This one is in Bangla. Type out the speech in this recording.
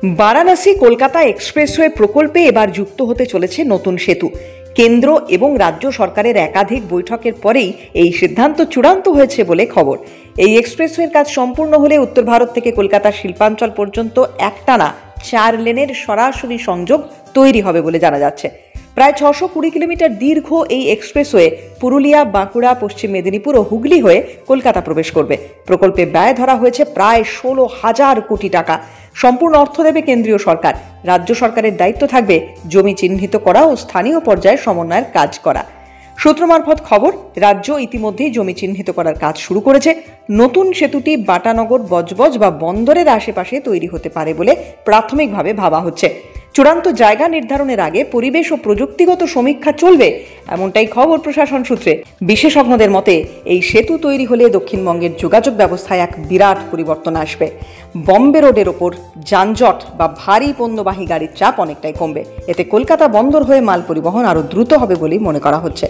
বারাণসী কলকাতা এক্সপ্রেসওয়ে প্রকল্পে এবার যুক্ত হতে চলেছে নতুন সেতু। কেন্দ্র এবং রাজ্য সরকারের একাধিক বৈঠকের পরেই এই সিদ্ধান্ত চূড়ান্ত হয়েছে বলে খবর। এই এক্সপ্রেসওয়ের কাজ সম্পূর্ণ হলে উত্তর ভারত থেকে কলকাতার শিল্পাঞ্চল পর্যন্ত একটানা 4 লেনের সরাসরি সংযোগ তৈরি হবে বলে জানা যাচ্ছে। প্রায় 620 কিলোমিটার দীর্ঘ এই এক্সপ্রেসওয়ে পুরুলিয়া, বাঁকুড়া, পশ্চিম মেদিনীপুর ও হুগলি হয়ে কলকাতা প্রবেশ করবে। প্রকল্পে ব্যয় ধরা হয়েছে প্রায় 16,000 কোটি টাকা। সম্পূর্ণ অর্থ দেবে কেন্দ্রীয় সরকার। রাজ্য সরকারের দায়িত্ব থাকবে জমি চিহ্নিত করা ও স্থানীয় পর্যায়ে সমন্বয়ের কাজ করা। সূত্র মারফত খবর, রাজ্য ইতিমধ্যেই জমি চিহ্নিত করার কাজ শুরু করেছে। নতুন সেতুটি বাটানগর, বজবজ বা বন্দরের আশেপাশে তৈরি হতে পারে বলে প্রাথমিকভাবে ভাবা হচ্ছে। চূড়ান্ত জায়গা নির্ধারণের আগে পরিবেশ ও প্রযুক্তিগত সমীক্ষা চলবে, এমনটাই খবর প্রশাসন সূত্রে। বিশেষজ্ঞদের মতে এই সেতু তৈরি হলে দক্ষিণবঙ্গের যোগাযোগ ব্যবস্থায় এক বিরাট পরিবর্তন আসবে। বম্বে রোডের ওপর যানজট বা ভারী পণ্যবাহী গাড়ির চাপ অনেকটাই কমবে। এতে কলকাতা বন্দর হয়ে মাল পরিবহন আরও দ্রুত হবে বলেই মনে করা হচ্ছে।